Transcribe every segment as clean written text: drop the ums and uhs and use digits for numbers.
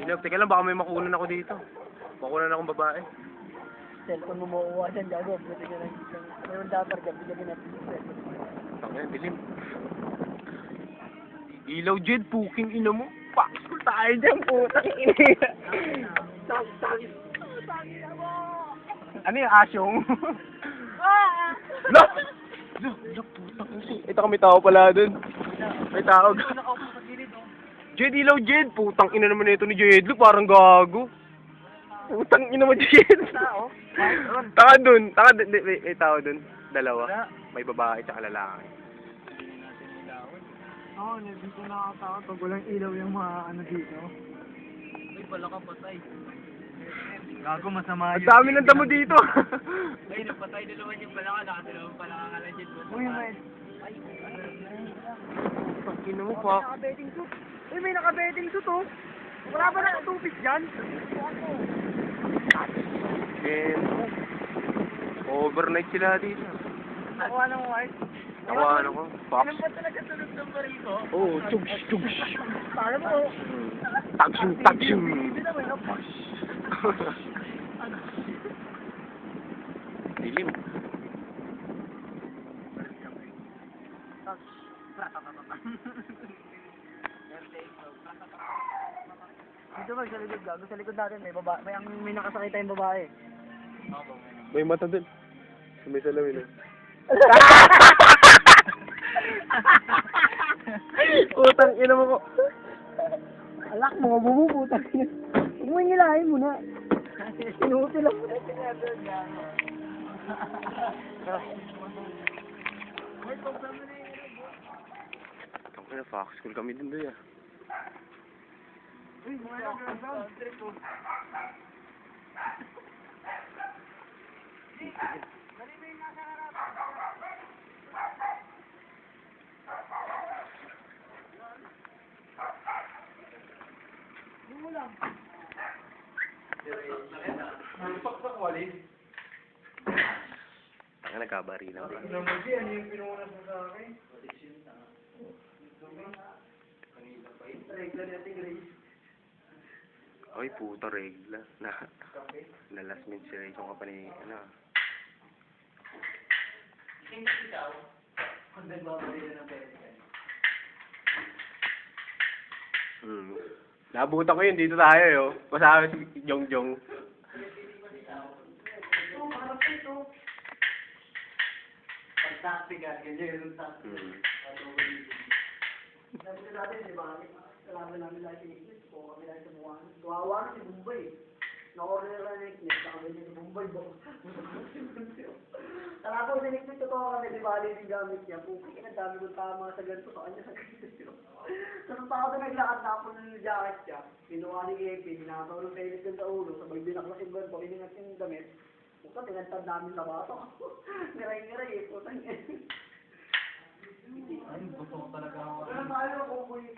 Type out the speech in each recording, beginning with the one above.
Inog, teka lang, baka may makunan ako dito. Makunan akong babae. Cellphone mo makuha dyan, gago. Buti ka lang. Mayroon dapat gabi-gabi natin yung cellphone. Tangina, dilim. Ilaw, Jed, puking ina mo. Pakskul tayo dyan, putang ina. Ano yung asyong? Look! Look, putang ina. Ito kami tao pala dun. May tao. Jed, ilaw, Jed. Putang ina naman ito ni Jed. Look, parang gago. Putang ina mo, Jed. Tao? Taka dun. May tao dun. Dalawa. May babae tsaka lalaki. Oo, dito nakakatakot pag walang ilaw yung mga ano dito. Ay, pala ka patay. Gago, masama Ang dami ng damo dito. Ay, napatay na naman yung pala ka. Nakadalawang pala ka na dyan. Uy, may... Pagkino mo pa. Naka-betting suit. Uy, may naka-betting suit, oh. Wala ba nakatupis dyan? And overnight sila dito. Nakuha ng white. Nakuha ko. Box. Ilan ba talaga tulog ng baril ko? Oh, tugs, tugs. Para mo, Tagsum, tagsum. hindi na may napas. Dilim. Dito ba sa likod, gago? Sa likod natin, may babae. May nakasakay tayong babae. May mata din. May salawin eh. Utang ina mo ko. Alak mo, bumubutang. Huwag mo ngilahin mo na. Inuutil lang mo na. Ang kaya fox school kami din doon ah. Uy, mga nag-ground trip po. Ang nagkabari lang. Ano yung pinunas mo sa akin? Regla natin, Grace. Ay, puta regla. Na last minute si Rachel ka pa ni, ano. Nabutan ko yun, dito tayo yo. Kasama si Jongjong. Pag-taxi ka, ganyan yung taxi. Sabi ko dati, di ba, kalaban namin lahat yung English ko, kami lahat sa Buwan. Tuwawa na si Bombay. Na-order na ng English, nakabili si Bombay. Kalaban sa English, totoo kami, di ba, yung gamit niya. Puki, ang dami kong tama sa ganito, sa kanya sa ganito. So, nung tao na naglakad na ako ng jacket niya, kinuha ni AP, binakaw ng penis ng ulo, sabay binaklas yung ganito, iningat yung damit. Puta, tinantad namin sa bato. Niray-niray eh, putang yan. Ay, gusto ko talaga ako. Wala tayo, kukuy.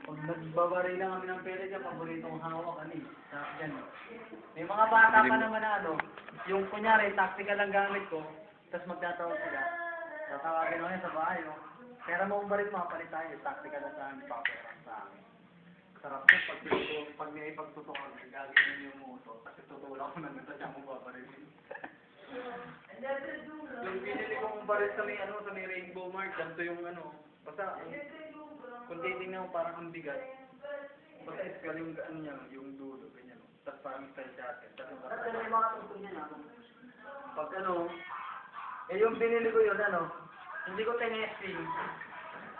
Pag nagbabari lang kami ng pera dyan, paboritong hawak ano eh. Sa dyan. May mga bata pa naman na ano, yung kunyari, tactical lang gamit ko, tapos magtatawag sila. Tatawagin ako yan sa bahay, no? Pera mo ba rin makapalit tayo, tactical lang sa amin, paperang sa amin. Sarap ko, pag may ipagtutukan, gagawin yung muso, kasi tutulak ko ng ito, siya mo babarin. Yung binili kong baril sa may ano, sa may Rainbow Mart, ganito yung ano, basta kung titingnan mo parang ang bigat. Basta iskal yung ano niya, yung dulo, ganyan. Tapos parang style jacket. At may mga tungkol niya na. Pag ano, eh yung binili ko yun, ano, hindi ko tinesting.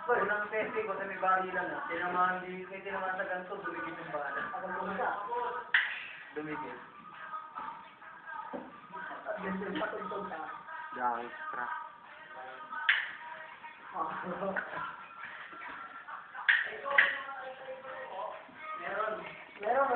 Unang testing ko sa may barilan na, tinamaan sa ganito, dumigit yung bala. Ako pumunta. Dumigit. At ganito yung patungtong ka. Gangsta. Meron.